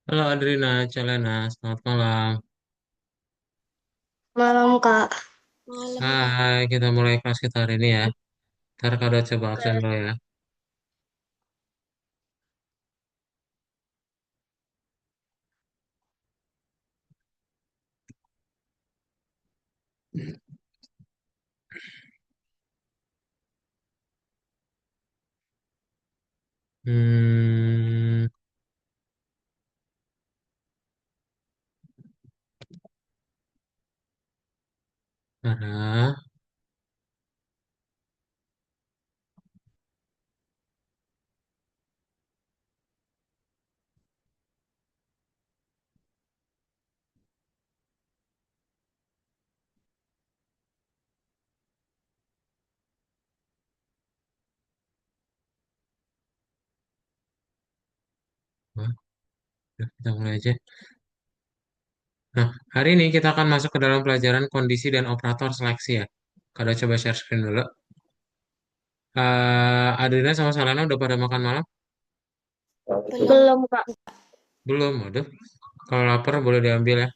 Halo Adrina, Celena, selamat malam. Malam Kak. Malam Kak. Hai, kita mulai kelas kita hari ini ya. Ntar kado coba absen Oke. dulu ya. Hmm, mana? Wah, udah, kita mulai aja. Nah, hari ini kita akan masuk ke dalam pelajaran kondisi dan operator seleksi ya. Kado coba share screen dulu. Adrina sama Salena udah pada makan malam? Belum. Belum Kak. Belum, aduh. Kalau lapar boleh diambil ya.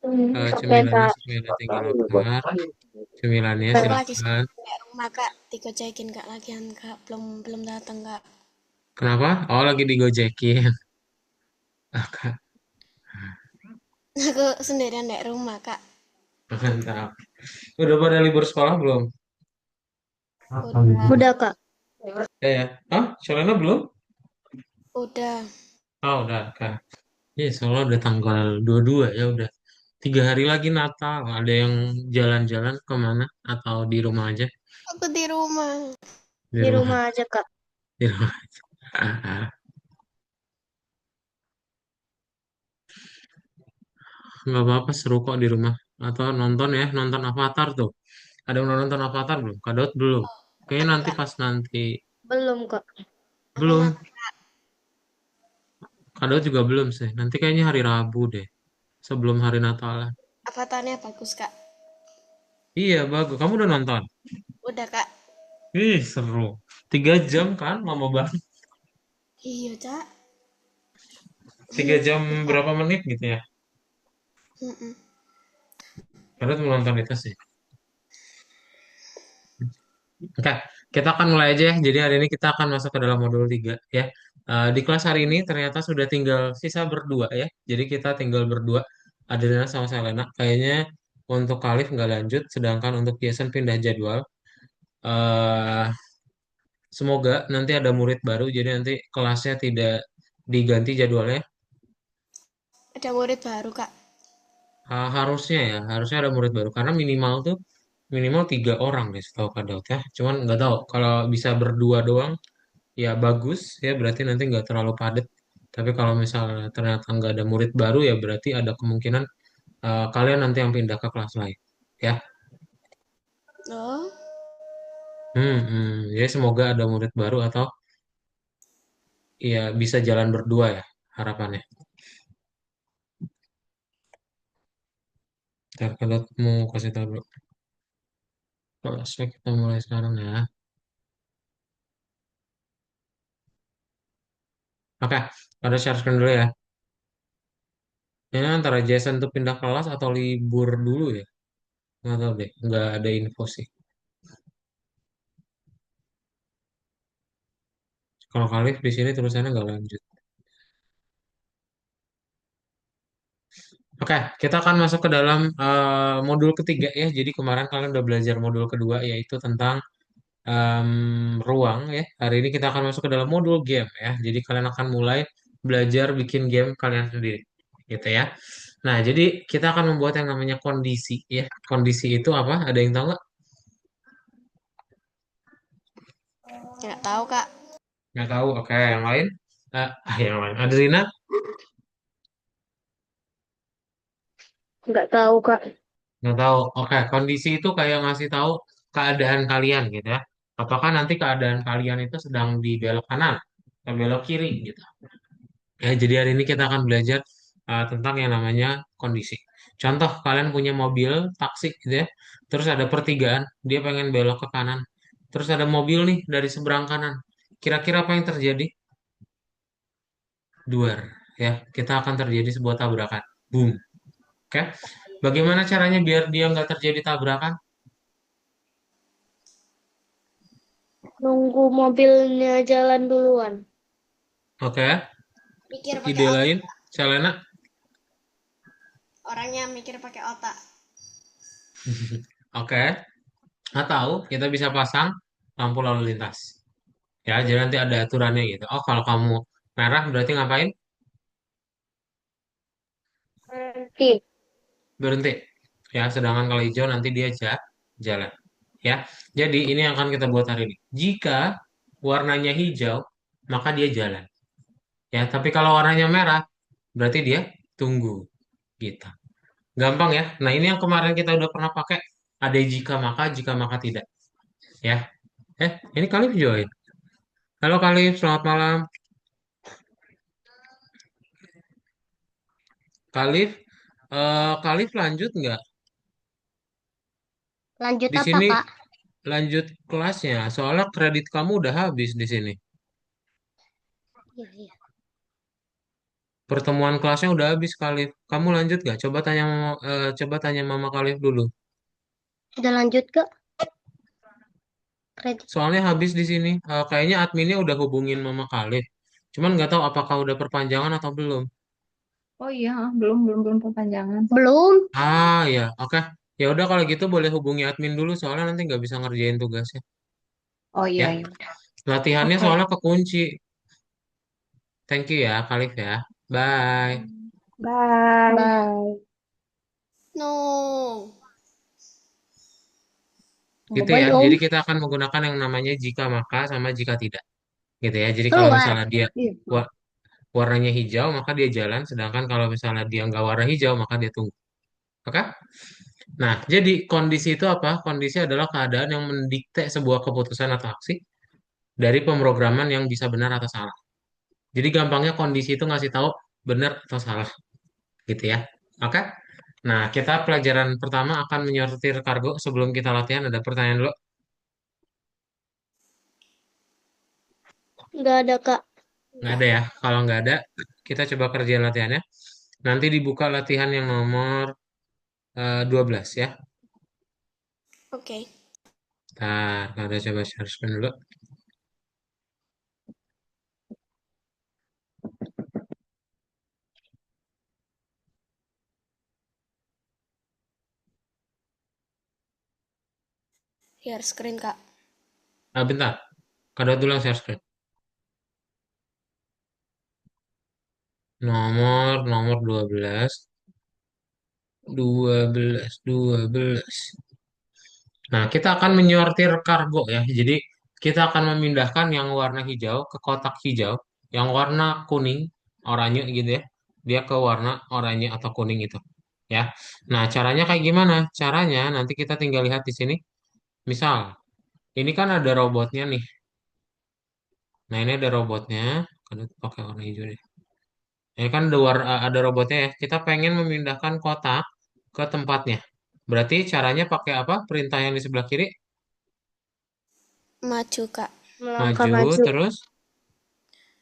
Oke Cemilannya Kak. supaya tinggal lapar. Cemilannya Aku lagi silakan. sampai rumah Kak. Digojekin Kak lagian Kak. Belum belum datang Kak. Kenapa? Oh, lagi digojekin. Ah, Kak, Aku sendirian di rumah Kak. mantap. Udah pada libur sekolah belum? Udah. Udah Kak. Ya. Ah, Shalena belum? Udah. Oh, udah kan. Iya, soalnya udah tanggal 22 ya, udah 3 hari lagi Natal. Ada yang jalan-jalan kemana? Atau di rumah aja? Aku di rumah. Di Di rumah, rumah aja Kak. di rumah. Nggak apa-apa, seru kok di rumah. Atau nonton ya, nonton Avatar tuh. Ada yang udah nonton Avatar belum? Kadot belum. Kayaknya Aku nanti Kak. pas nanti Belum Kak. Aku belum. nonton Kadot juga belum sih. Nanti kayaknya hari Rabu deh. Sebelum hari Natal. Avatarnya bagus Kak. Iya, bagus. Kamu udah nonton? Udah Kak. Ih, seru. 3 jam kan, lama banget. Iya Cak. 3 jam Bisa. berapa menit gitu ya? Mm-mm. Baru mau nonton itu sih. Oke, kita akan mulai aja ya. Jadi hari ini kita akan masuk ke dalam modul 3 ya. Di kelas hari ini ternyata sudah tinggal sisa berdua ya. Jadi kita tinggal berdua, Adriana sama Selena. Kayaknya untuk Kalif nggak lanjut, sedangkan untuk Jason pindah jadwal. eh Semoga nanti ada murid baru, jadi nanti kelasnya tidak diganti jadwalnya. Ada murid baru Kak. Harusnya ya, harusnya ada murid baru karena minimal tuh minimal 3 orang deh setahu Kak Daud ya. Cuman nggak tahu kalau bisa berdua doang ya bagus ya berarti nanti nggak terlalu padat. Tapi kalau misalnya ternyata nggak ada murid baru ya berarti ada kemungkinan kalian nanti yang pindah ke kelas lain ya. Oh. Ya semoga ada murid baru atau ya bisa jalan berdua ya harapannya. Ntar Kak Daud mau kasih tahu dulu. Kelasnya kita mulai sekarang ya. Oke, pada share screen dulu ya. Ini antara Jason tuh pindah kelas atau libur dulu ya. Nggak tahu deh, nggak ada info sih. Kalau Khalif di sini tulisannya nggak lanjut. Oke, kita akan masuk ke dalam modul ketiga ya. Jadi kemarin kalian udah belajar modul kedua yaitu tentang ruang ya. Hari ini kita akan masuk ke dalam modul game ya. Jadi kalian akan mulai belajar bikin game kalian sendiri, gitu ya. Nah, jadi kita akan membuat yang namanya kondisi ya. Kondisi itu apa? Ada yang tahu nggak? Nggak tahu Kak. Nggak tahu. Oke, yang lain? Yang lain. Adrina? Nggak tahu Kak. Nggak tahu. Oke, kondisi itu kayak ngasih tahu keadaan kalian gitu ya. Apakah nanti keadaan kalian itu sedang di belok kanan atau belok kiri gitu. Ya, jadi hari ini kita akan belajar tentang yang namanya kondisi. Contoh, kalian punya mobil taksi gitu ya. Terus ada pertigaan, dia pengen belok ke kanan. Terus ada mobil nih dari seberang kanan. Kira-kira apa yang terjadi? Duar. ya, kita akan terjadi sebuah tabrakan. Boom. Oke. Bagaimana caranya biar dia nggak terjadi tabrakan? Nunggu mobilnya jalan duluan. Oke. Mikir pakai Ide otak. lain, Selena? Orangnya mikir pakai otak. Oke. Atau kita bisa pasang lampu lalu lintas. Ya, jadi nanti ada aturannya gitu. Oh, kalau kamu merah berarti ngapain? Berhenti. Berhenti. Ya, sedangkan kalau hijau nanti dia jalan. Ya. Jadi ini yang akan kita buat hari ini. Jika warnanya hijau, maka dia jalan. Ya, tapi kalau warnanya merah, berarti dia tunggu. Gitu. Gampang ya. Nah, ini yang kemarin kita udah pernah pakai. Ada jika maka tidak. Ya. Ini Kalif join. Halo Kalif, selamat malam. Kalif, Kalif lanjut nggak? Lanjut Di apa, sini Kak? lanjut kelasnya. Soalnya kredit kamu udah habis di sini. Iya, iya. Pertemuan kelasnya udah habis Kalif. Kamu lanjut nggak? Coba tanya Mama Kalif dulu. Sudah lanjut, Kak? Kredit. Soalnya habis di sini. Kayaknya adminnya udah hubungin Mama Kalif. Cuman nggak tahu apakah udah perpanjangan atau belum. Oh iya, belum perpanjangan. Belum. Ya, oke. Ya udah kalau gitu boleh hubungi admin dulu soalnya nanti nggak bisa ngerjain tugasnya. Oh iya, Ya, ya udah. latihannya Oke. soalnya kekunci. Thank you ya, Kalif ya. Bye. Bye. Bye. No. Gitu Bye-bye, ya. Om. Jadi kita akan menggunakan yang namanya jika maka sama jika tidak. Gitu ya. Jadi kalau Keluar. misalnya dia Iya. wa- warnanya hijau, maka dia jalan. Sedangkan kalau misalnya dia nggak warna hijau, maka dia tunggu. Oke? Nah, jadi kondisi itu apa? Kondisi adalah keadaan yang mendikte sebuah keputusan atau aksi dari pemrograman yang bisa benar atau salah. Jadi gampangnya kondisi itu ngasih tahu benar atau salah. Gitu ya. Oke? Nah, kita pelajaran pertama akan menyortir kargo. Sebelum kita latihan, ada pertanyaan dulu. Nggak ada, Kak. Nggak ada ya. Kalau nggak ada, kita coba kerjain latihannya. Nanti dibuka latihan yang nomor 12 ya. Oke. Nah, kita coba share screen dulu. Share screen, Kak. Bentar. Kada tulang share screen. Nomor 12. 12. Nah, kita akan menyortir kargo ya. Jadi, kita akan memindahkan yang warna hijau ke kotak hijau, yang warna kuning, oranye gitu ya. Dia ke warna oranye atau kuning itu. Ya. Nah, caranya kayak gimana? Caranya nanti kita tinggal lihat di sini. Misal, ini kan ada robotnya nih. Nah, ini ada robotnya. Kan pakai warna hijau deh. Ini kan ada robotnya ya. Kita pengen memindahkan kotak ke tempatnya. Berarti caranya pakai apa? Perintah yang di sebelah kiri. Maju, Kak. Melangkah Maju, maju. terus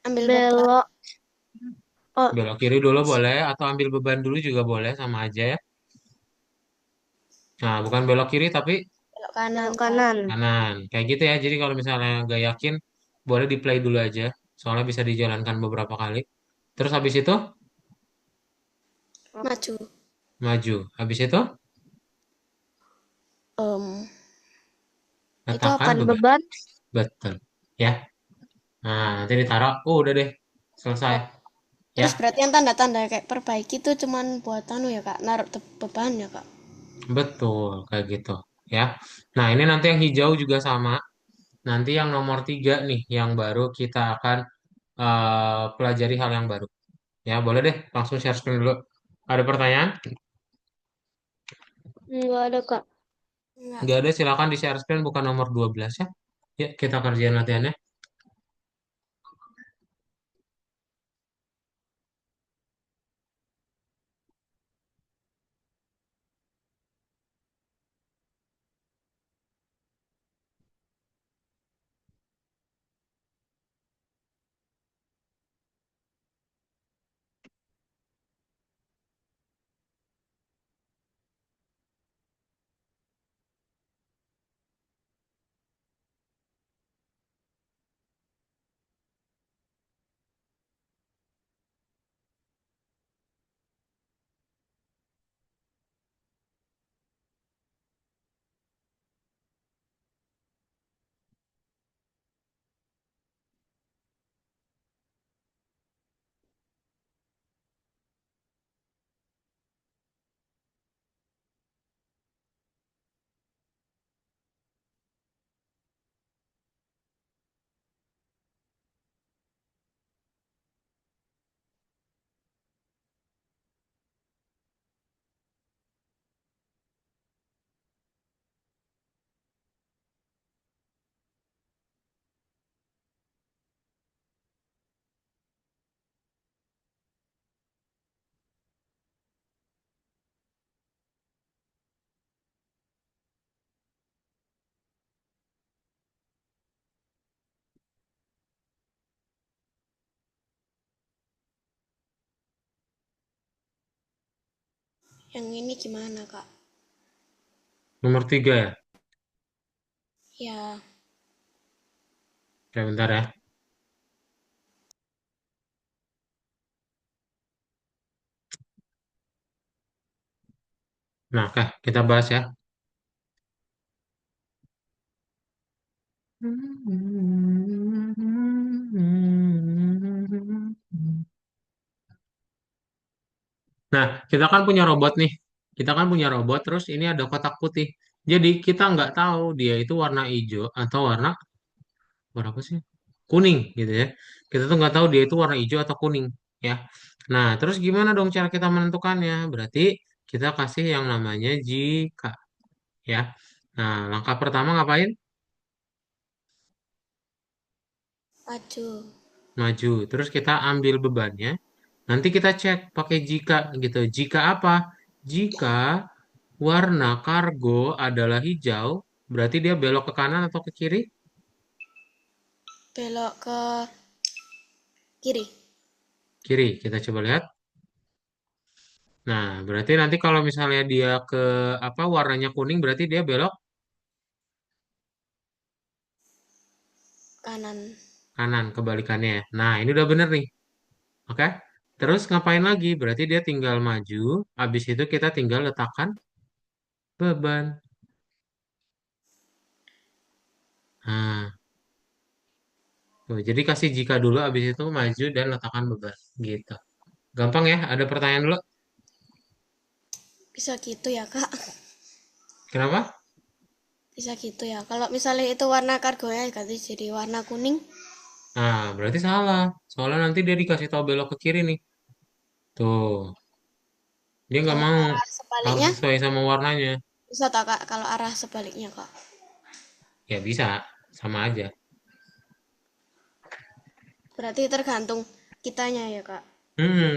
Ambil beban. Belok. Oh, belok kiri dulu boleh, atau ambil beban dulu juga boleh, sama aja ya. Nah, bukan belok kiri, tapi Belok kanan, belok Kak. kanan. kanan. Kayak gitu ya. Jadi kalau misalnya nggak yakin, boleh di play dulu aja. Soalnya bisa dijalankan beberapa kali. Terus habis itu, Maju. maju. Habis itu, Em, itu letakkan akan beban. Beban. Betul. Ya. Nah, nanti ditaruh. Udah deh. Selesai. Ya, terus berarti yang tanda-tanda kayak perbaiki itu cuman buat anu ya, Kak. Naruh beban ya, Kak. betul. Kayak gitu. Ya. Nah, ini nanti yang hijau juga sama. Nanti yang nomor 3 nih, yang baru kita akan pelajari hal yang baru. Ya, boleh deh. Langsung share screen dulu. Ada pertanyaan? Nggak ada, Kak. Enggak. Nggak ada, silakan di share screen bukan nomor 12 ya. Ya, kita kerjain latihannya. Yang ini gimana, Kak? Nomor 3 ya. Ya, Oke, bentar ya. Nah, oke, kita bahas ya. Nah, kita kan punya robot nih. Kita kan punya robot, terus ini ada kotak putih. Jadi kita nggak tahu dia itu warna hijau atau warna warna apa sih? Kuning gitu ya. Kita tuh nggak tahu dia itu warna hijau atau kuning ya. Nah, terus gimana dong cara kita menentukannya? Berarti kita kasih yang namanya jika ya. Nah, langkah pertama ngapain? maju. Maju. Terus kita ambil bebannya. Nanti kita cek pakai jika gitu. Jika apa? Jika warna kargo adalah hijau, berarti dia belok ke kanan atau ke kiri? Belok ke kiri. Kiri. Kita coba lihat. Nah, berarti nanti kalau misalnya dia ke apa warnanya kuning, berarti dia belok Kanan. kanan, kebalikannya ya. Nah, ini udah bener nih. Oke. Terus ngapain lagi? Berarti dia tinggal maju. Habis itu kita tinggal letakkan beban. Nah, tuh, jadi kasih jika dulu, habis itu maju dan letakkan beban. Gitu. Gampang ya? Ada pertanyaan dulu? Bisa gitu ya, Kak? Kenapa? Bisa gitu ya. Kalau misalnya itu warna kargonya ganti jadi warna kuning, Nah, berarti salah. Soalnya nanti dia dikasih tahu belok ke kiri nih. Tuh, dia nggak kalau mau. arah Harus sebaliknya sesuai sama warnanya. bisa tak, Kak? Kalau arah sebaliknya, Kak? Ya bisa, sama aja. Berarti tergantung kitanya ya, Kak?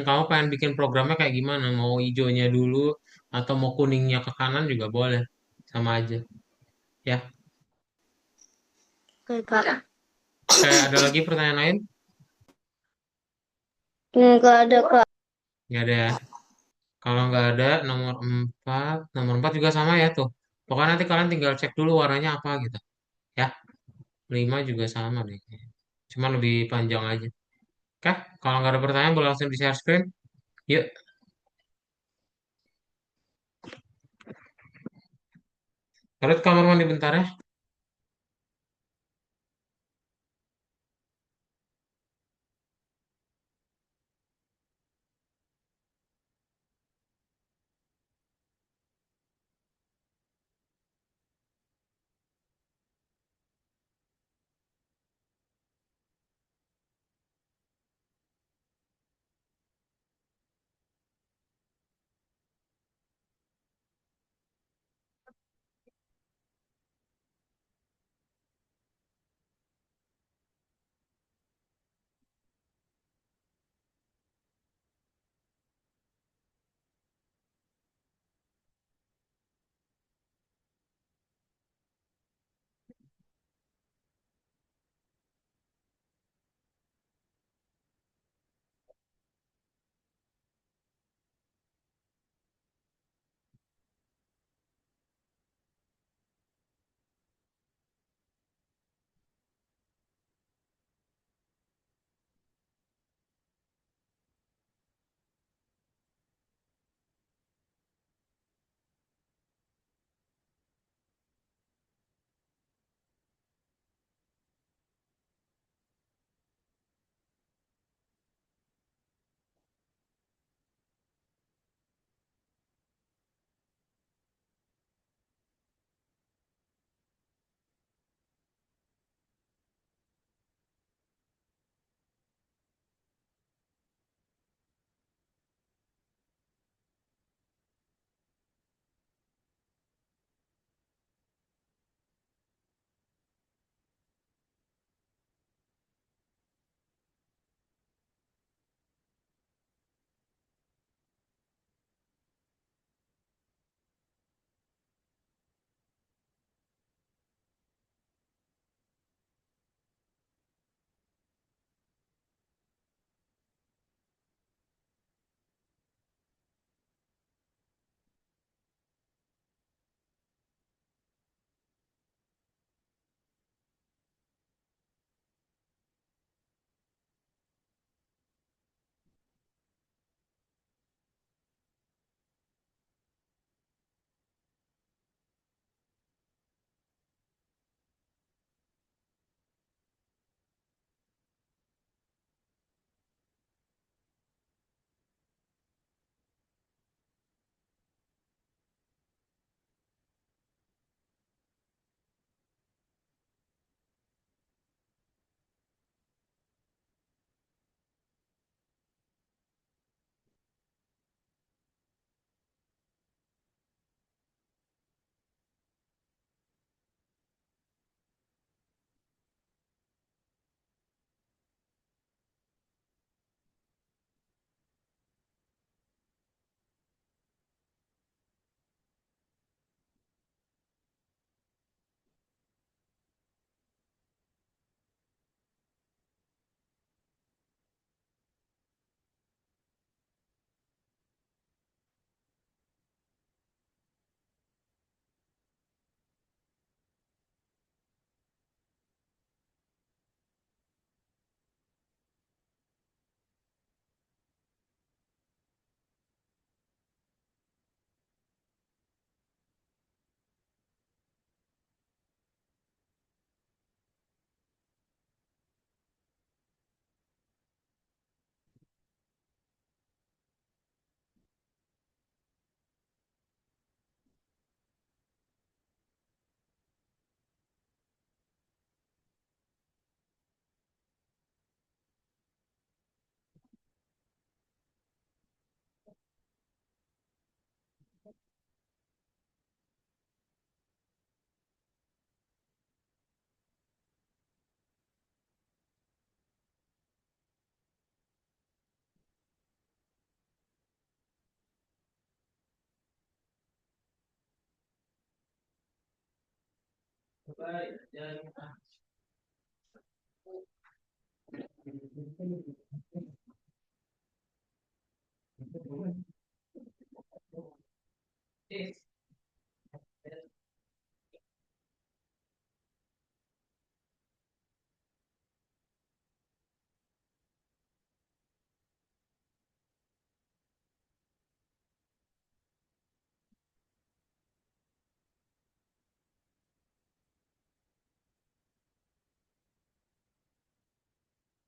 Kamu pengen bikin programnya kayak gimana? Mau hijaunya dulu atau mau kuningnya ke kanan juga boleh. Sama aja. Ya, Oke, Kak. kayak ada lagi pertanyaan lain? Nggak ada, Kak. Nggak ada ya. Kalau nggak ada, nomor 4 juga sama ya tuh. Pokoknya nanti kalian tinggal cek dulu warnanya apa gitu. Ya, 5 juga sama deh. Cuma lebih panjang aja. Oke, kalau nggak ada pertanyaan boleh langsung di share screen. Yuk, taruh ke kamar mandi bentar ya.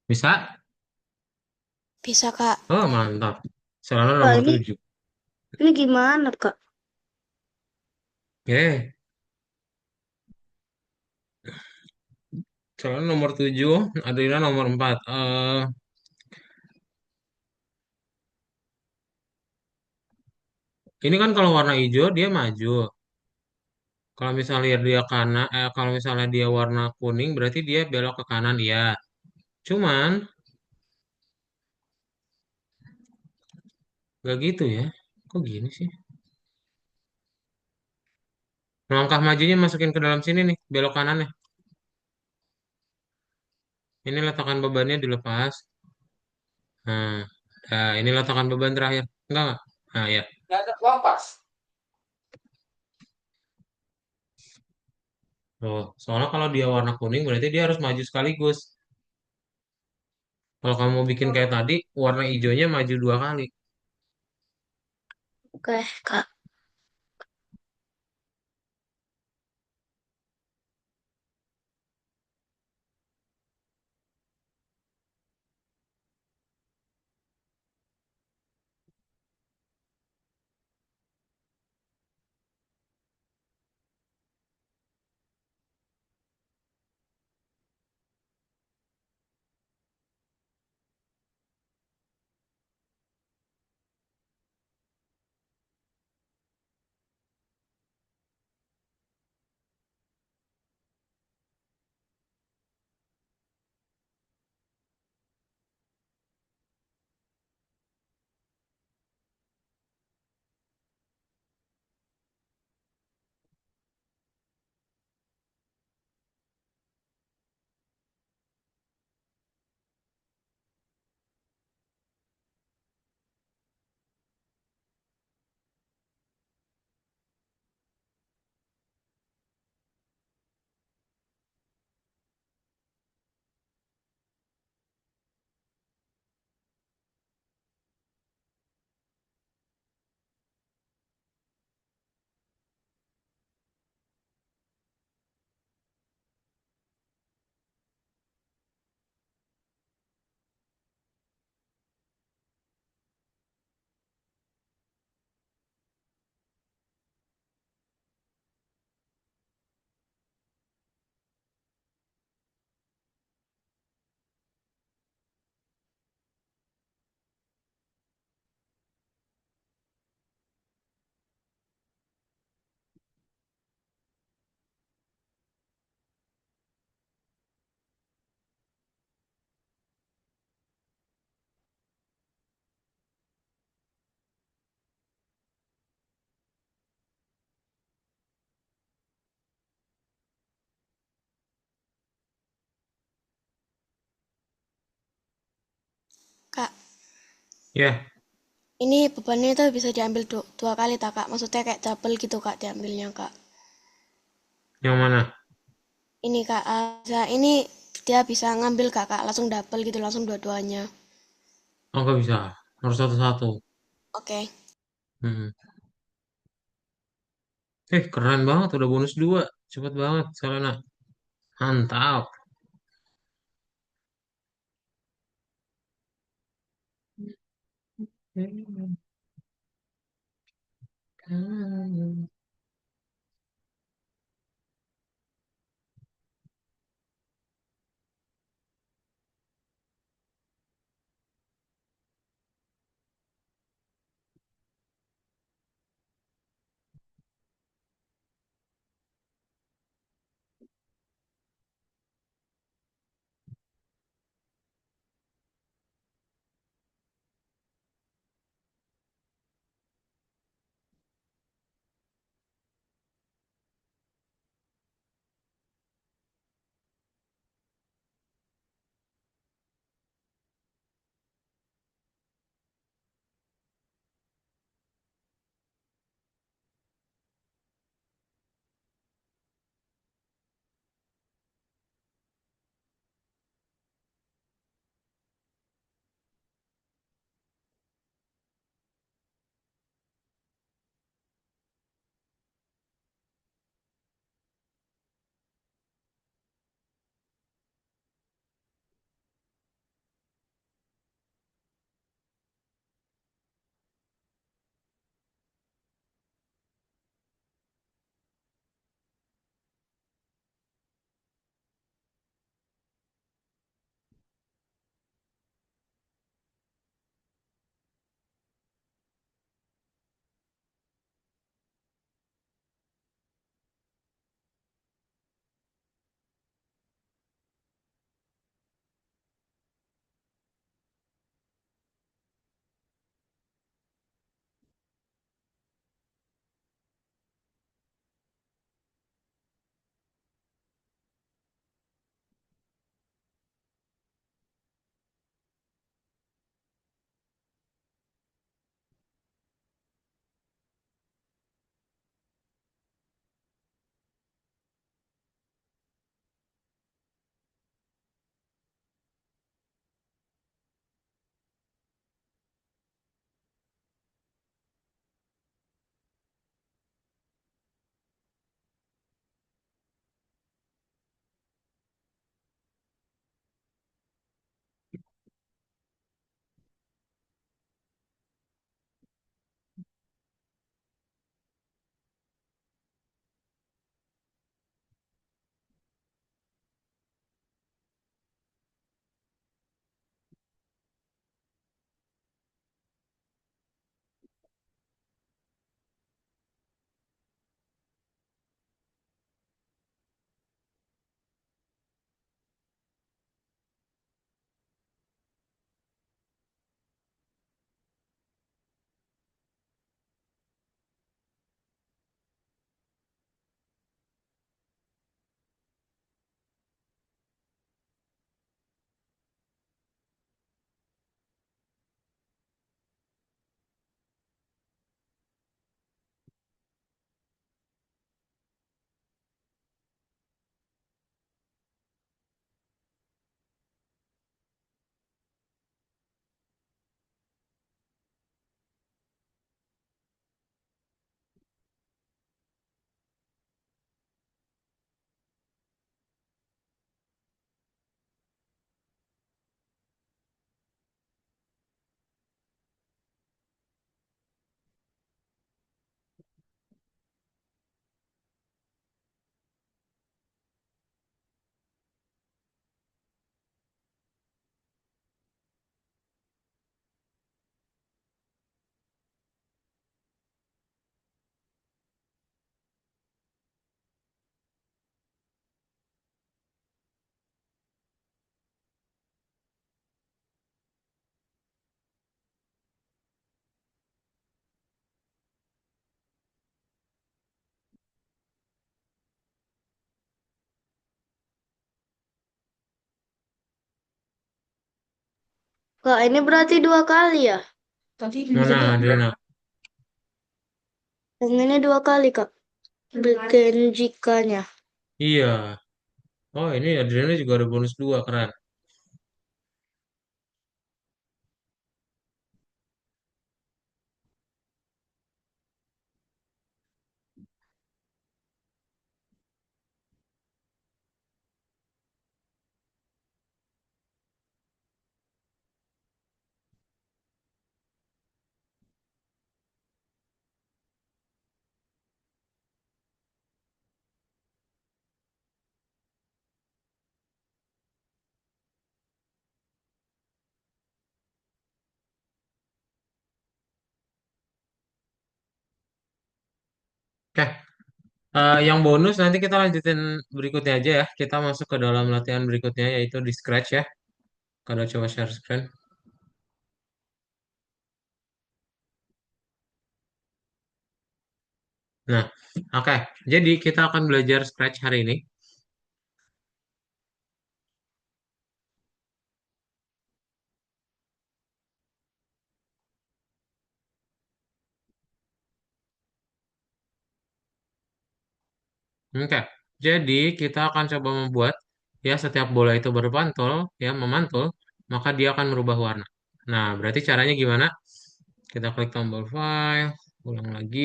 Bisa? Bisa, Kak. Oh, mantap. Celana Kak, nomor ini 7. ini gimana, Kak? Oke, celana nomor 7, Adriana nomor 4. Ini kan kalau warna hijau dia maju. Kalau misalnya dia kalau misalnya dia warna kuning berarti dia belok ke kanan ya. Cuman gak gitu ya. Kok gini sih? Langkah majunya masukin ke dalam sini nih, belok kanannya. Ini letakkan bebannya dilepas. Nah, nah, ini letakkan beban terakhir. Enggak. Nah, ya. Nggak ada lepas. Tuh, soalnya kalau dia warna kuning berarti dia harus maju sekaligus. Kalau kamu mau bikin kayak tadi, warna hijaunya maju 2 kali. Oke, Kak. Kak, Ya, ini bebannya itu bisa diambil 2 kali, tak, Kak? Maksudnya kayak double gitu, Kak, diambilnya, Kak. yang mana? Ini, Kak, ini dia bisa ngambil, Kak, langsung double gitu, langsung dua-duanya. Oh, nggak bisa. Harus satu-satu. Oke. Hmm. Keren banget. Udah bonus 2. Cepet banget, Selena. Mantap. Kak, ini berarti dua kali ya? Mana Adriana? Yang ini dua kali, Kak. Bikin jikanya. Iya. Oh, ini Adriana juga ada bonus dua, keren. Oke, yang bonus nanti kita lanjutin berikutnya aja ya. Kita masuk ke dalam latihan berikutnya yaitu di Scratch ya. Kalau coba share screen. Nah, oke. Jadi kita akan belajar Scratch hari ini. Oke. Jadi kita akan coba membuat ya setiap bola itu berpantul ya memantul, maka dia akan merubah warna. Nah, berarti caranya gimana? Kita klik tombol file, ulang lagi.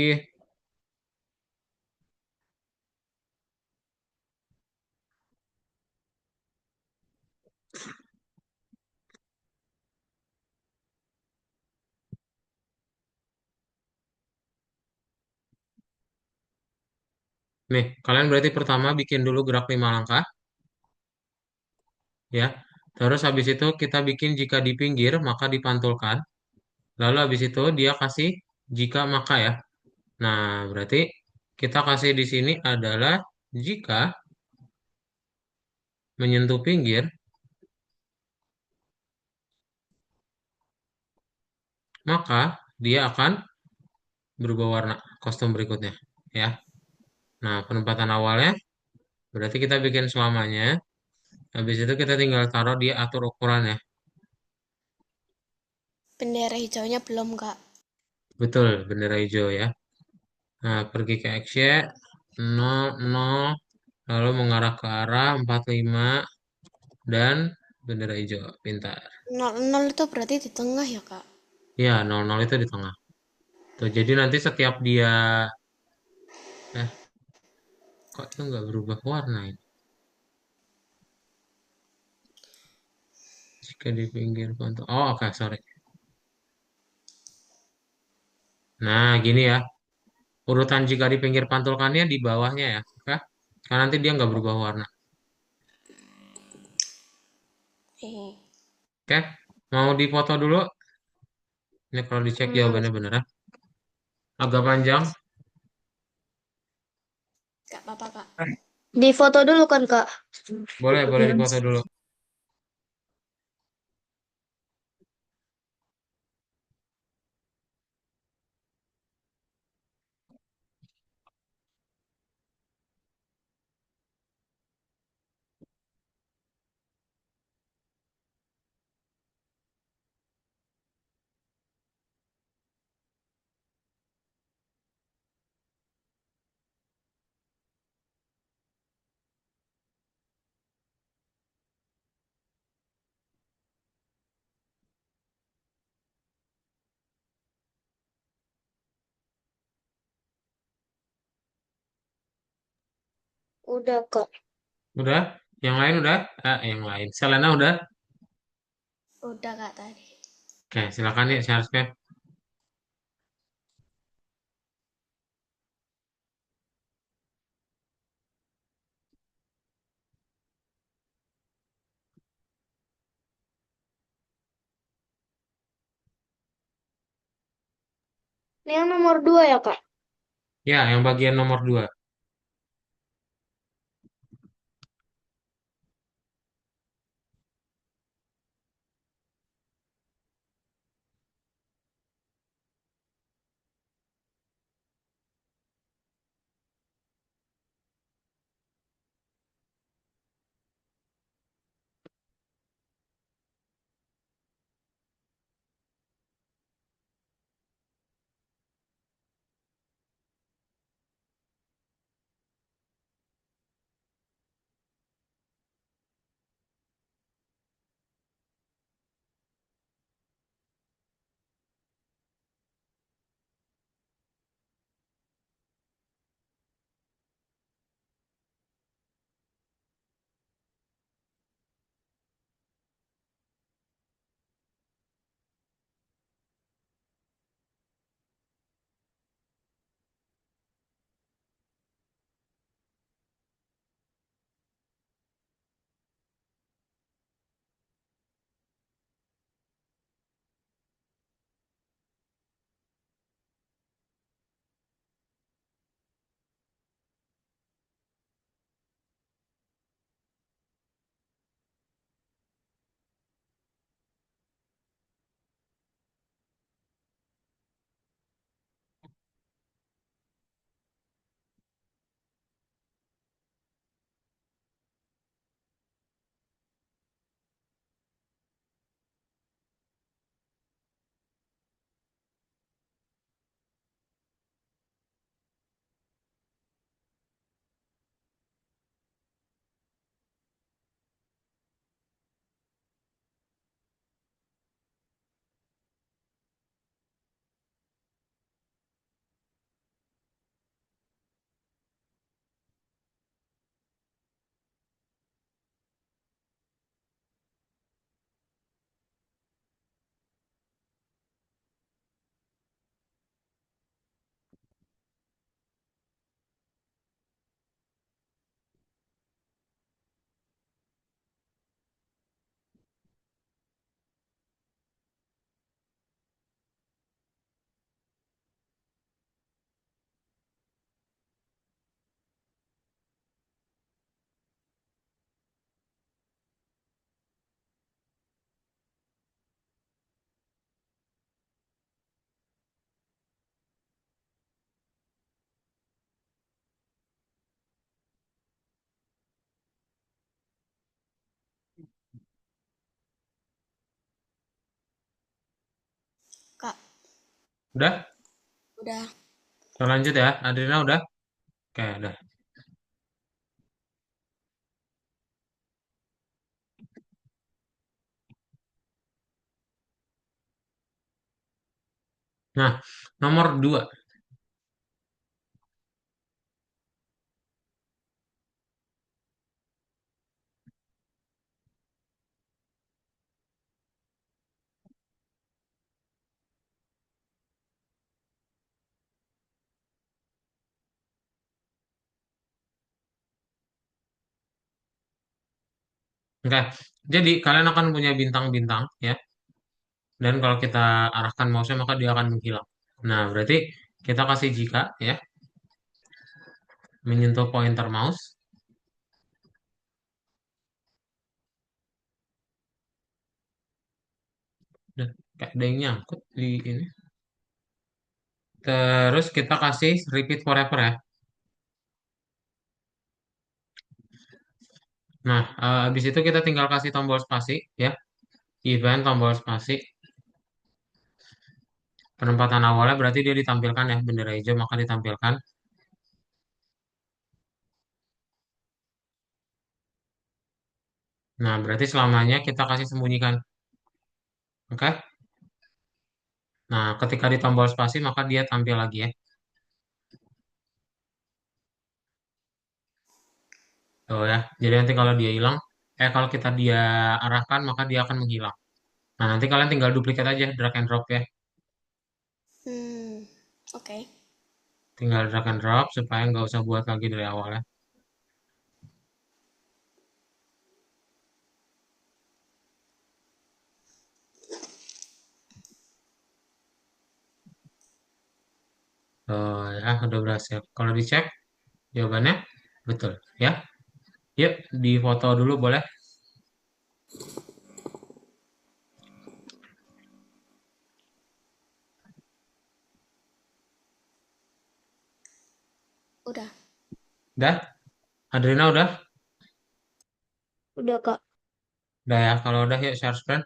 Nih, kalian berarti pertama bikin dulu gerak 5 langkah ya. Terus habis itu kita bikin jika di pinggir maka dipantulkan. Lalu habis itu dia kasih jika maka ya. Nah, berarti kita kasih di sini adalah jika menyentuh pinggir, maka dia akan berubah warna kostum berikutnya ya. Nah, penempatan awalnya berarti kita bikin selamanya. Habis itu kita tinggal taruh dia atur ukurannya. Bendera hijaunya belum, Kak. Betul, bendera hijau ya. Nah, pergi ke action 00, lalu mengarah ke arah 45 dan bendera hijau. Pintar. 00 itu berarti di tengah ya, Kak? Ya, 00 itu di tengah. Tuh, jadi nanti setiap dia eh kok itu nggak berubah warna ini? Jika di pinggir pantul. Oh, oke, sorry. Nah, gini ya. Urutan jika di pinggir pantulkannya di bawahnya ya. Oke. Karena nanti dia nggak berubah warna. Eh, Oke. Mau dipoto dulu? Ini kalau dicek Hmm, jawabannya bener ya. Agak panjang. Gak apa-apa, Kak. di foto dulu kan, Kak? Boleh, boleh dipoto dulu. Udah, Kak. Udah? Yang lain udah? Yang lain. Selena udah? Udah, Kak, tadi. Oke, silakan ya share screen. Ini yang nomor dua ya, Kak? Ya, yang bagian nomor 2. Udah? Udah. Kita lanjut ya. Adrena udah? Oke, udah. Nah, nomor 2. Oke, jadi kalian akan punya bintang-bintang ya. Dan kalau kita arahkan mouse-nya maka dia akan menghilang. Nah, berarti kita kasih jika ya, menyentuh pointer mouse. Dan kayak ada yang nyangkut di ini. Terus kita kasih repeat forever ya. Nah, habis itu kita tinggal kasih tombol spasi ya. Event tombol spasi. Penempatan awalnya berarti dia ditampilkan ya, bendera hijau maka ditampilkan. Nah, berarti selamanya kita kasih sembunyikan. Oke? Nah, ketika di tombol spasi maka dia tampil lagi ya. Tuh ya. Jadi nanti kalau dia hilang, kalau kita dia arahkan maka dia akan menghilang. Nah, nanti kalian tinggal duplikat aja, drag and drop ya. Hmm. Oke. Tinggal drag and drop supaya nggak usah buat lagi dari awal ya. Tuh ya, udah berhasil. Kalau dicek, jawabannya betul ya. Yuk, di foto dulu boleh. Udah. Udah? Adrena udah? Udah, Kak. Udah ya. Kalau udah yuk share screen.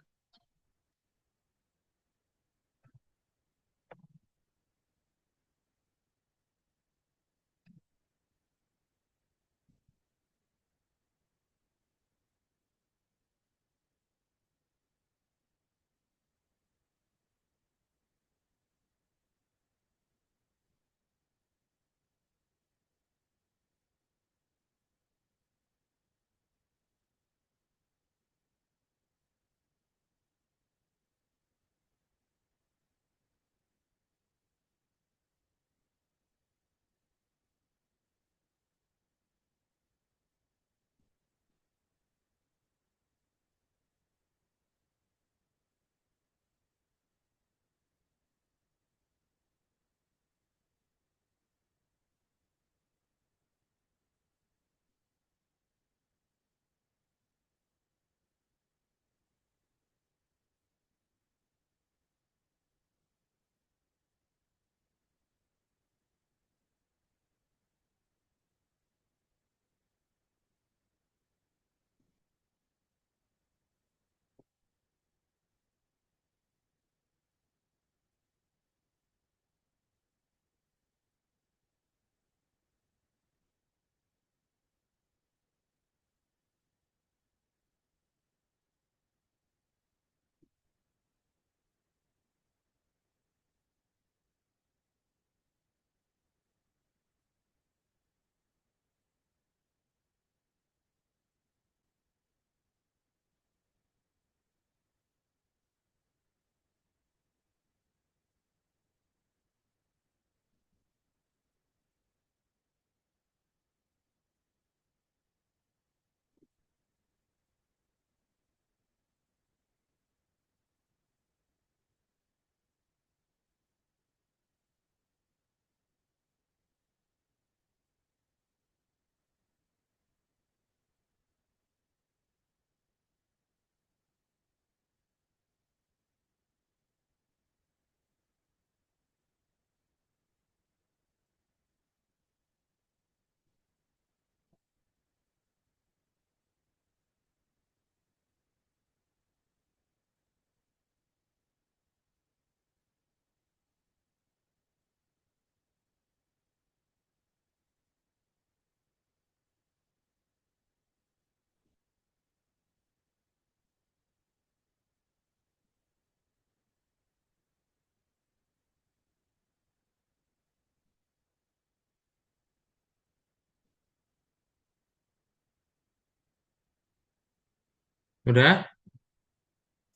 Udah?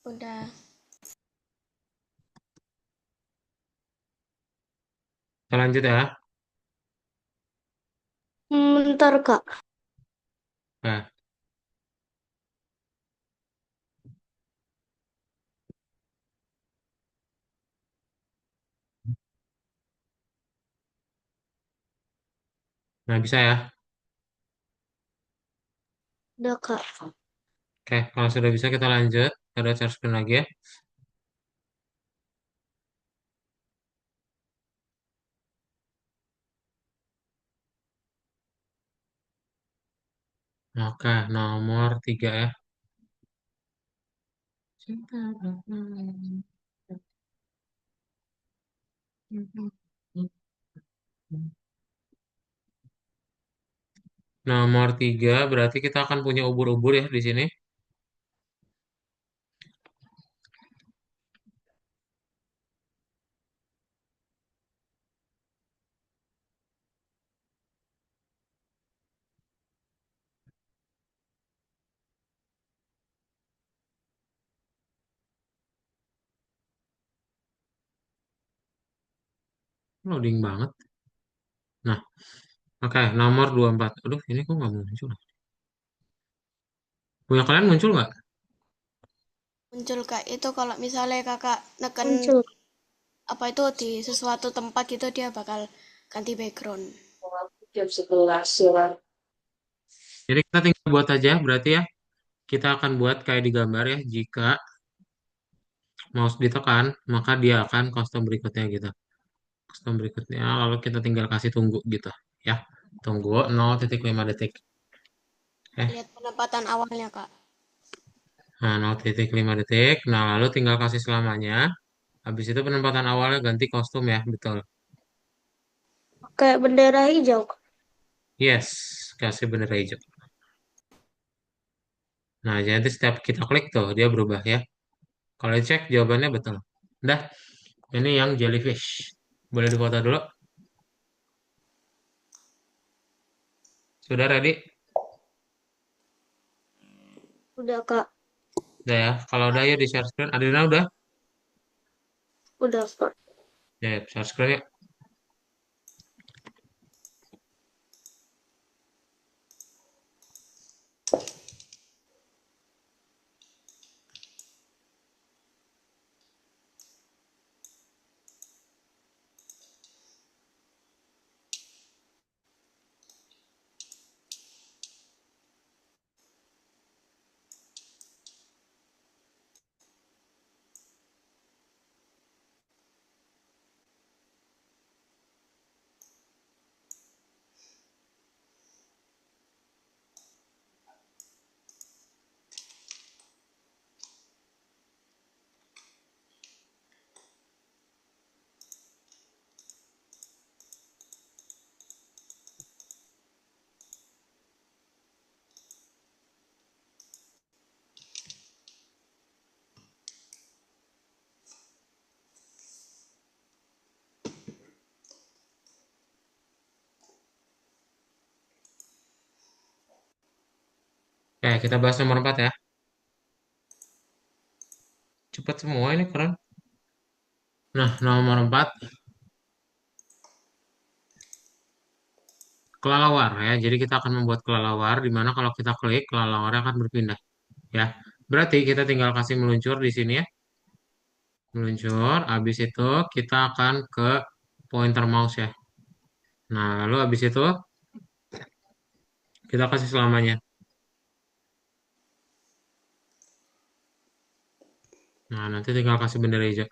Udah. Kita lanjut ya. Bentar, Kak. Nah, nah bisa ya. Udah, Kak. Oke, kalau sudah bisa kita lanjut. Ada share screen lagi ya. Oke, nomor 3 ya. Nomor 3 berarti kita akan punya ubur-ubur ya di sini. Loading banget. Nah, oke, nomor 24. Aduh, ini kok nggak muncul? Punya kalian muncul nggak? Muncul Kak. Itu kalau misalnya Kakak neken Muncul. apa itu di sesuatu tempat gitu dia bakal ganti background. Jadi kita tinggal buat aja, berarti ya. Kita akan buat kayak di gambar ya. Jika mouse ditekan, maka dia akan custom berikutnya gitu. Custom berikutnya, lalu kita tinggal kasih tunggu gitu. Ya, tunggu 0,5 detik. Lihat penempatan awalnya Kak. Nah, 0,5 detik. Nah, lalu tinggal kasih selamanya. Habis itu penempatan awalnya ganti kostum ya, betul. Kayak bendera hijau, Kak. Yes, kasih bendera hijau. Nah, jadi setiap kita klik tuh, dia berubah ya. Kalau dicek, jawabannya betul. Dah, ini yang jellyfish. Boleh difoto dulu? Sudah ready? Udah, Kak. Udah ya. Kalau udah ya di share screen. Adina udah? Udah, Kak. Ya, share screen ya. Oke, kita bahas nomor 4 ya. Cepat semua ini keren. Nah, nomor 4 kelelawar ya. Jadi kita akan membuat kelelawar di mana kalau kita klik kelelawarnya akan berpindah ya. Berarti kita tinggal kasih meluncur di sini ya. Meluncur, habis itu kita akan ke pointer mouse ya. Nah, lalu habis itu kita kasih selamanya. Nah, nanti tinggal kasih bendera hijau.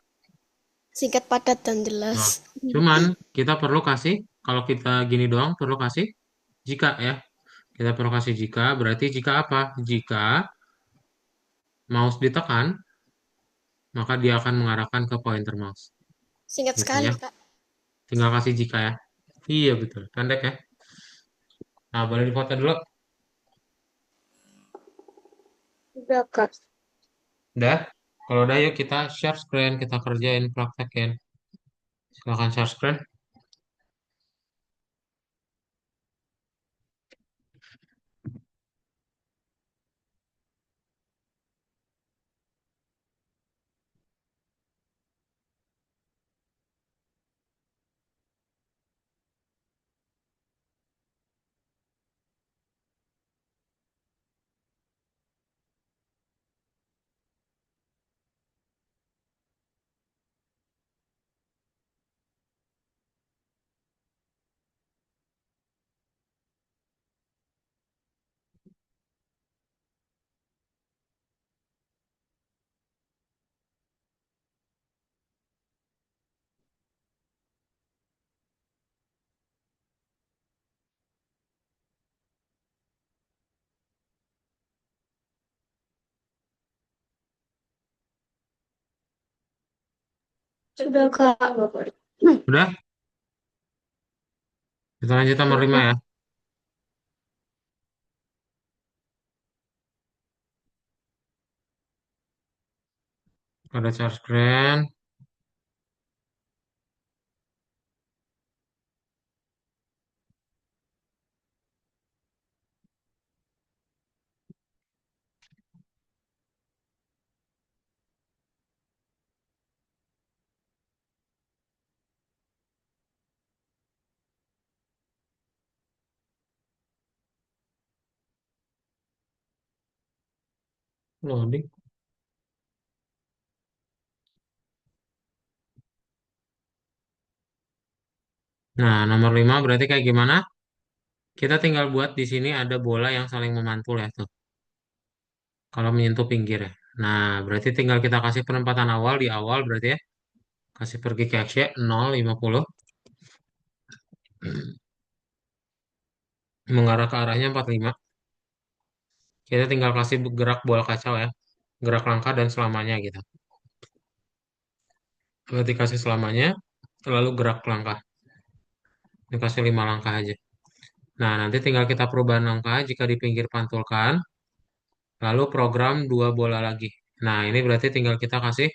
Singkat padat dan jelas. Nah, cuman kita perlu kasih, kalau kita gini doang perlu kasih jika ya. Kita perlu kasih jika, berarti jika apa? Jika mouse ditekan, maka dia akan mengarahkan ke pointer mouse. Singkat Gitu sekali ya. Kak. Tinggal kasih jika ya. Iya betul, pendek ya. Nah, boleh difoto dulu. Udah, Kak. Udah? Kalau udah yuk kita share screen, kita kerjain, praktekin. Silahkan share screen. Sudah, Kak. Udah? Kita lanjut nomor 5 ya. Ada charge screen. Loading. Nah, nomor 5 berarti kayak gimana? Kita tinggal buat di sini ada bola yang saling memantul ya tuh. Kalau menyentuh pinggir ya. Nah, berarti tinggal kita kasih penempatan awal di awal berarti ya. Kasih pergi ke X, Y 0, 50. Mengarah ke arahnya 45. Kita tinggal kasih gerak bola kacau ya. Gerak langkah dan selamanya gitu. Berarti kasih selamanya, lalu gerak langkah. Dikasih 5 langkah aja. Nah, nanti tinggal kita perubahan langkah jika di pinggir pantulkan, lalu program dua bola lagi. Nah, ini berarti tinggal kita kasih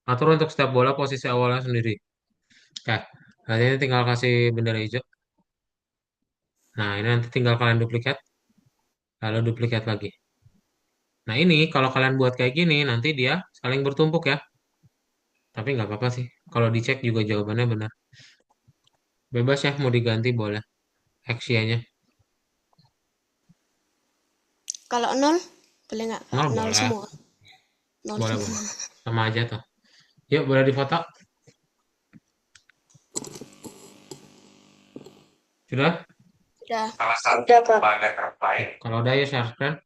atur untuk setiap bola posisi awalnya sendiri. Oke, berarti ini tinggal kasih bendera hijau. Nah, ini nanti tinggal kalian duplikat, lalu duplikat lagi. Nah, ini kalau kalian buat kayak gini, nanti dia saling bertumpuk ya. Tapi nggak apa-apa sih. Kalau dicek juga jawabannya benar. Bebas ya, mau diganti boleh. X-nya. Kalau nol, boleh nggak kak? Nol Nol boleh. semua. Nol Boleh, semua. boleh. Sama aja tuh. Yuk, boleh difoto. Sudah? Udah. Sudah, Kak. Kalau udah ya share screen.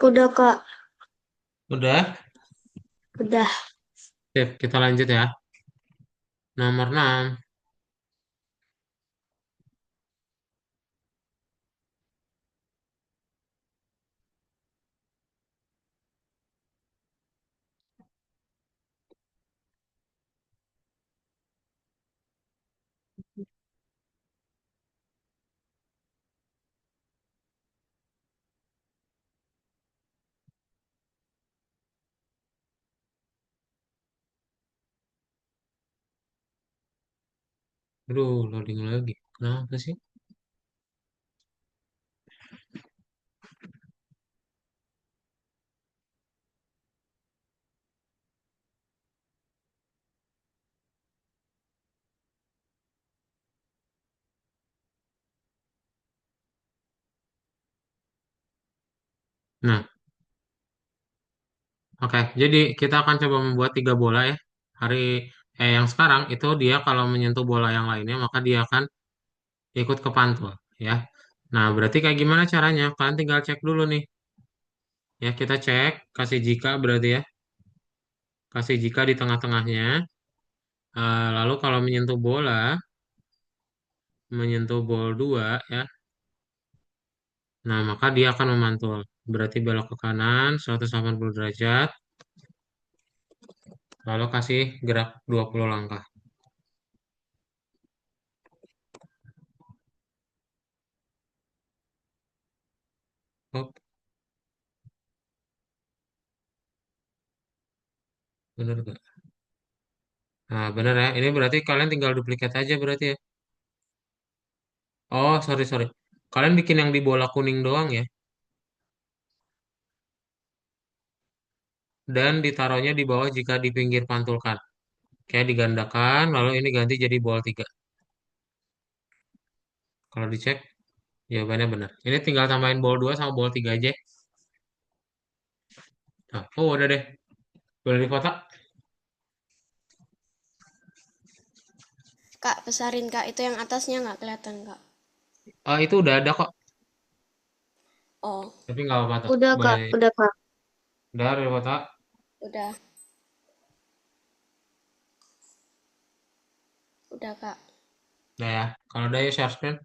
Udah, Kak. Udah? Udah. Sip, kita lanjut ya. Nomor 6. Aduh, loading lagi. Kenapa sih? Nah, oke. Jadi kita akan coba membuat 3 bola ya. Hari Yang sekarang itu dia kalau menyentuh bola yang lainnya maka dia akan ikut ke pantul ya. Nah, berarti kayak gimana caranya? Kalian tinggal cek dulu nih. Ya, kita cek kasih jika berarti ya. Kasih jika di tengah-tengahnya. Lalu kalau menyentuh bol 2 ya. Nah, maka dia akan memantul. Berarti belok ke kanan 180 derajat. Lalu kasih gerak 20 langkah. Hop, bener gak? Nah, bener ya. Ini berarti kalian tinggal duplikat aja berarti ya. Oh, sorry, sorry. Kalian bikin yang di bola kuning doang ya. Dan ditaruhnya di bawah jika di pinggir pantulkan. Kayak digandakan, lalu ini ganti jadi bol 3. Kalau dicek, jawabannya benar. Ini tinggal tambahin bol 2 sama bol 3 aja. Nah, oh udah deh. Boleh difoto? Kak, besarin Kak, itu yang atasnya nggak kelihatan Kak. Itu udah ada kok. Oh, Tapi nggak apa-apa tuh. Udah Boleh. Kak, udah Kak. Udah foto. udah, udah Kak. Udah ya. Kalau udah ya share screen.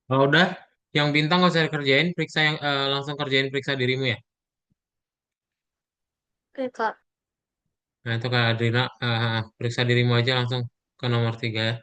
Kalau udah, yang bintang nggak usah dikerjain. Periksa yang langsung kerjain periksa dirimu ya. Oke Kak. Nah itu Kak Adrina, periksa dirimu aja langsung ke nomor 3 ya.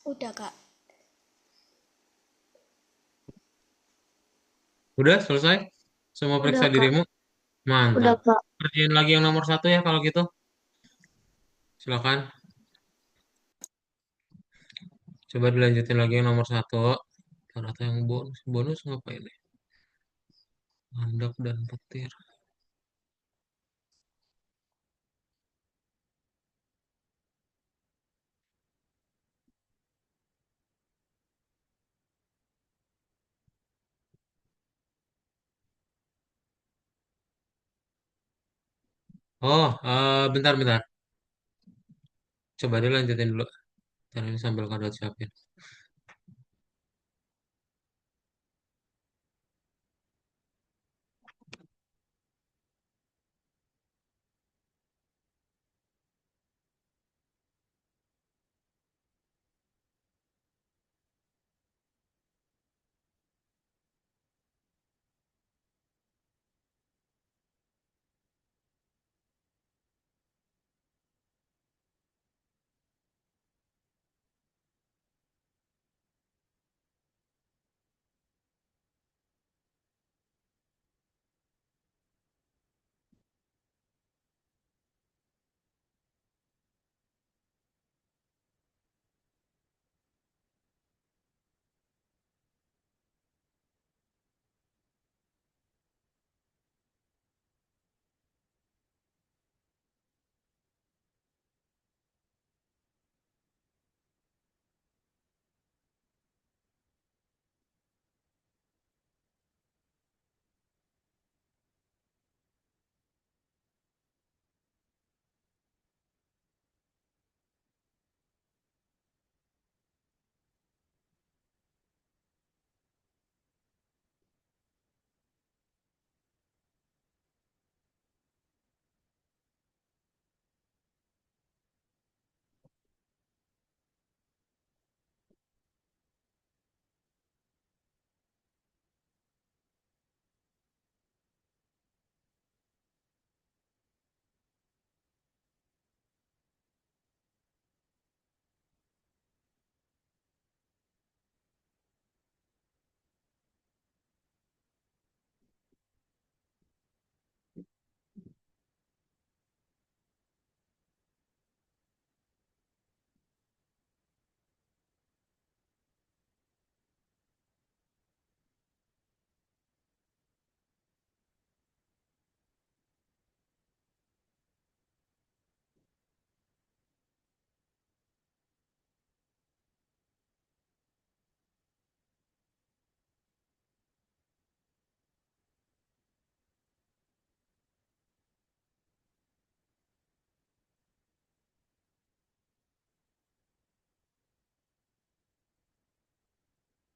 Udah, Kak. Udah selesai? Semua Udah, periksa Kak. dirimu? Udah, Mantap. Kak. Kerjain lagi yang nomor satu ya kalau gitu. Silakan. Coba dilanjutin lagi yang nomor satu. Ternyata yang bonus. Bonus ngapain nih? Landak dan petir. Oh, bentar-bentar. Coba dilanjutin dulu. Ntar ini sambil kado siapin.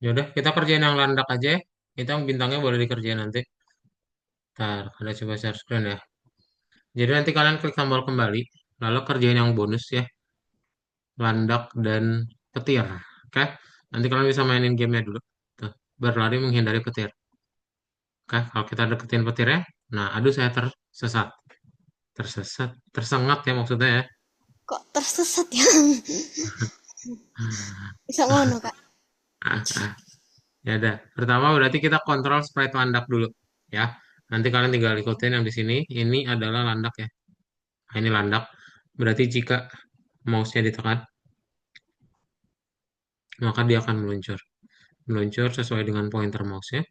Yaudah, kita kerjain yang landak aja ya. Kita yang bintangnya boleh dikerjain nanti. Ntar, ada coba share screen ya. Jadi nanti kalian klik tombol kembali, lalu kerjain yang bonus ya, landak dan petir. Oke, nanti kalian bisa mainin gamenya dulu. Tuh, berlari menghindari petir. Oke, kalau kita deketin petirnya, nah aduh saya tersesat. Tersesat, tersengat ya maksudnya ya. Kok tersesat ya? Bisa ngono, Kak. Ah, ah. Ya udah. Pertama berarti kita kontrol sprite landak dulu ya. Nanti kalian tinggal ikutin yang di sini. Ini adalah landak ya. Nah, ini landak. Berarti jika mouse-nya ditekan, maka dia akan meluncur. Meluncur sesuai dengan pointer mouse-nya.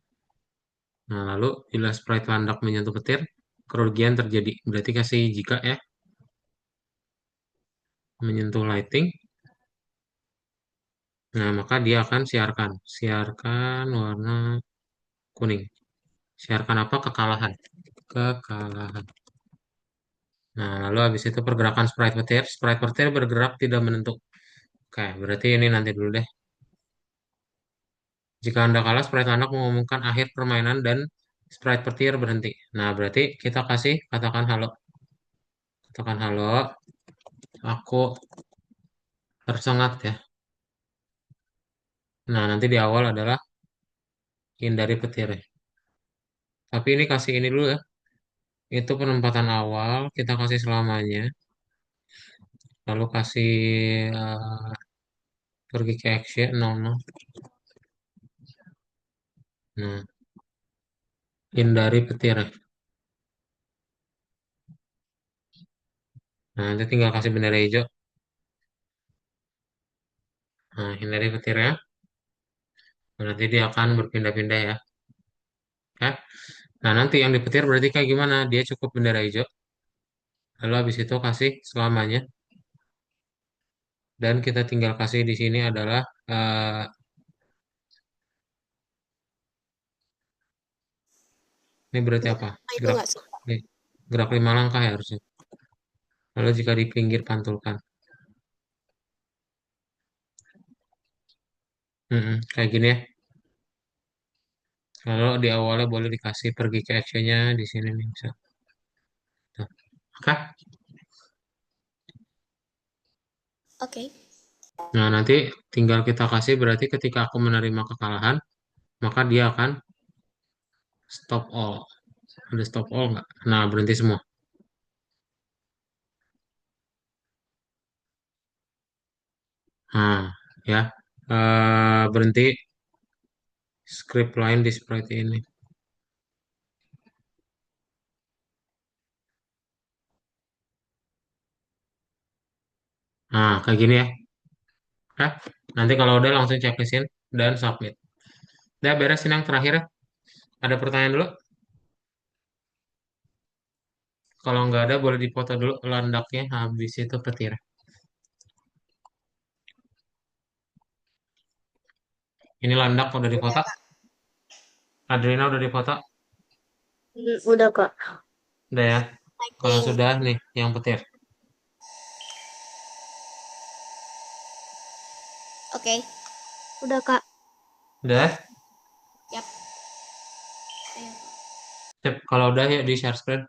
Nah, lalu bila sprite landak menyentuh petir, kerugian terjadi. Berarti kasih jika ya, menyentuh lighting. Nah, maka dia akan siarkan. Siarkan warna kuning. Siarkan apa? Kekalahan. Kekalahan. Nah, lalu habis itu pergerakan sprite petir. Sprite petir bergerak tidak menentu. Oke, berarti ini nanti dulu deh. Jika Anda kalah, sprite Anda mengumumkan akhir permainan dan sprite petir berhenti. Nah, berarti kita kasih katakan halo. Katakan halo, aku tersengat ya. Nah, nanti di awal adalah hindari petir ya. Tapi ini kasih ini dulu ya. Itu penempatan awal, kita kasih selamanya. Lalu kasih pergi ke action 00. Nah, hindari petir. Nah, nanti tinggal kasih bendera hijau. Nah, hindari petir ya. Nanti dia akan berpindah-pindah ya. Ya. Nah, nanti yang dipetir berarti kayak gimana? Dia cukup bendera hijau. Lalu habis itu kasih selamanya. Dan kita tinggal kasih di sini adalah ini berarti apa? Nah, itu Gerak nggak sih? nih, gerak 5 langkah ya harusnya. Lalu jika di pinggir pantulkan. Kayak gini ya. Kalau di awalnya boleh dikasih pergi ke actionnya di sini nih bisa. Tuh. Oke. Oke. Nah, nanti tinggal kita kasih berarti ketika aku menerima kekalahan, maka dia akan stop all. Ada stop all nggak? Nah, berhenti semua. Nah, ya. Berhenti script line di seperti ini. Nah, kayak gini ya. Oke. Nanti kalau udah langsung checklistin dan submit. Udah beresin yang terakhir ya. Ada pertanyaan dulu? Kalau nggak ada, boleh dipoto dulu landaknya. Habis itu petir. Ini landak udah Udah, difoto. Kak. Adrena udah difoto. Udah, Kak. Udah ya. Kalau Typing. sudah nih, yang petir. Oke. Udah, Kak. Udah? Yap. Ayo. Sip. Kalau udah ya di share screen.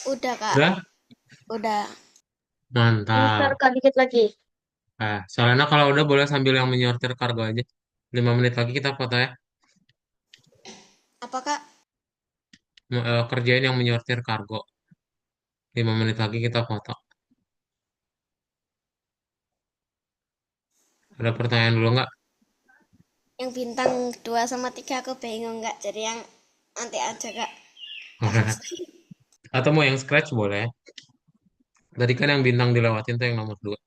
Udah, Kak. Udah? Udah. Mantap. Bentar Kak, dikit lagi. Soalnya kalau udah boleh sambil yang menyortir kargo aja. 5 menit lagi kita foto ya. Apa, Kak? Kerjain yang menyortir kargo. 5 menit lagi kita foto. Ada pertanyaan dulu nggak? Yang bintang 2 sama 3 aku bingung, Kak. Jadi yang nanti aja, Kak. Atau mau yang scratch boleh. Tadi kan yang bintang dilewatin tuh yang nomor 2.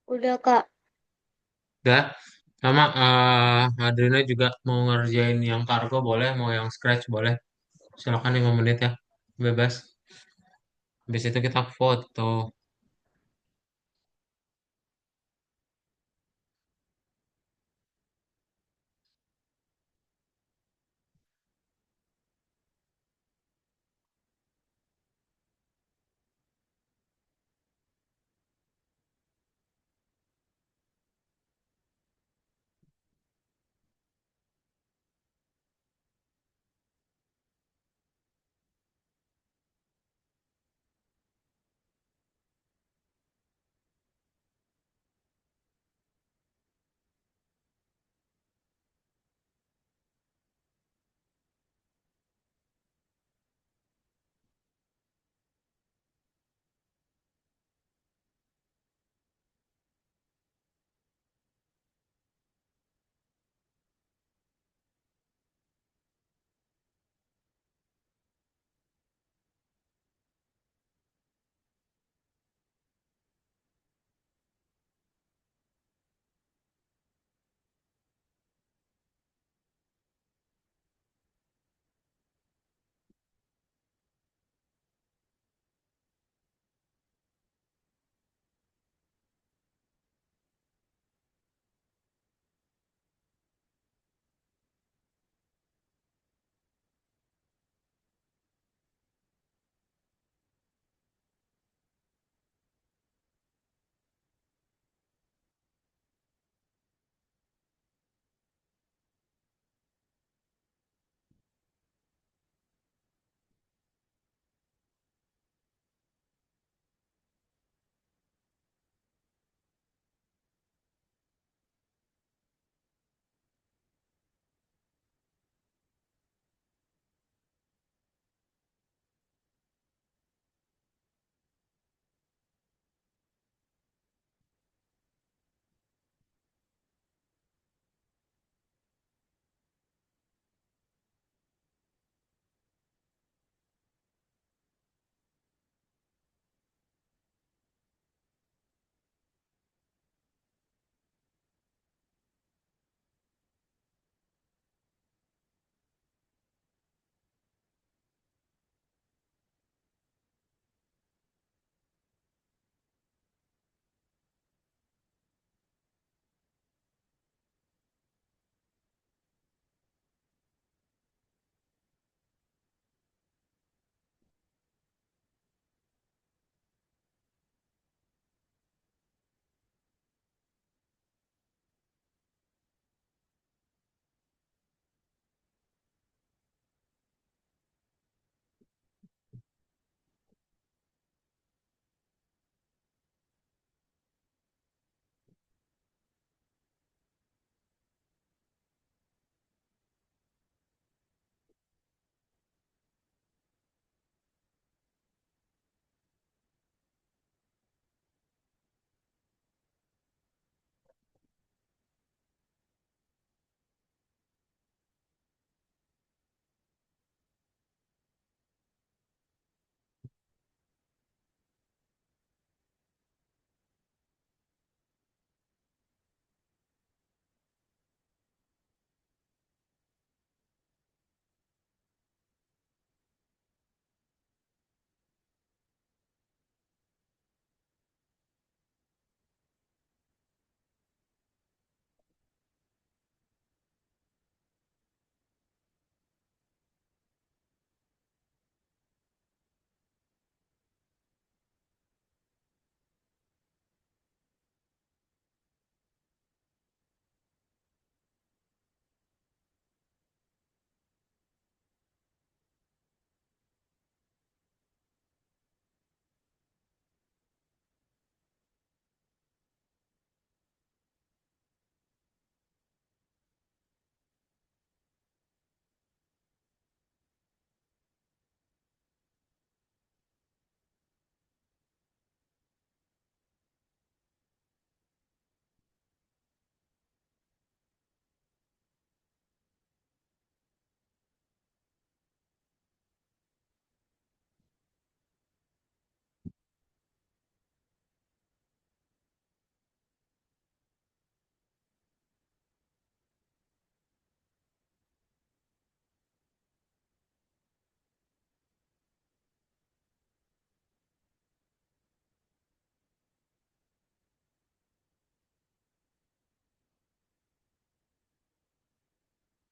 Udah Kak. Udah, sama Adrina juga mau ngerjain yang kargo boleh, mau yang scratch boleh. Silakan 5 menit ya, bebas. Habis itu kita foto.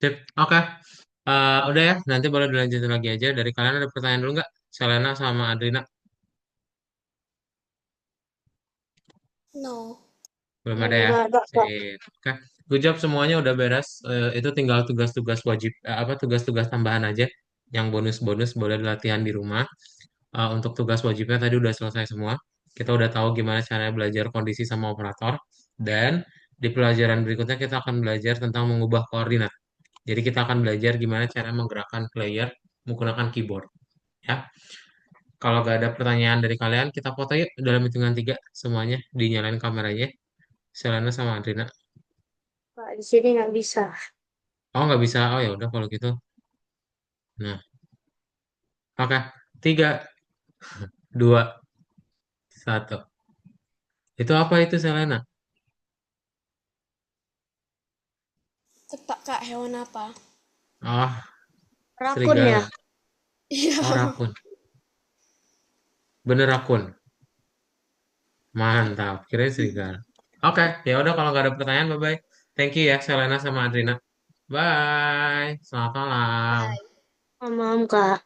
Sip. Oke. Udah ya, nanti boleh dilanjutin lagi aja. Dari kalian ada pertanyaan dulu nggak? Selena sama Adrina. No. Belum ada ya? Enggak ada, Kak. Sip. Oke. Good job semuanya udah beres. Itu tinggal tugas-tugas wajib, tugas-tugas tambahan aja. Yang bonus-bonus boleh latihan di rumah. Untuk tugas wajibnya tadi udah selesai semua. Kita udah tahu gimana caranya belajar kondisi sama operator. Dan di pelajaran berikutnya kita akan belajar tentang mengubah koordinat. Jadi kita akan belajar gimana cara menggerakkan player menggunakan keyboard. Ya, kalau gak ada pertanyaan dari kalian, kita foto yuk dalam hitungan tiga semuanya dinyalain kameranya. Selena sama Adrina. Kak, di sini nggak bisa. Oh nggak bisa. Oh ya udah kalau gitu. Nah, oke. Tiga, dua, satu. Itu apa itu Selena? Tebak Kak, hewan apa? Oh, Rakun ya. serigala. Iya. Oh, rakun. Bener rakun. Mantap. Kirain serigala. Oke, ya udah kalau nggak ada pertanyaan, bye bye. Thank you ya Selena sama Adrina. Bye. Selamat malam. Maaf, Kak.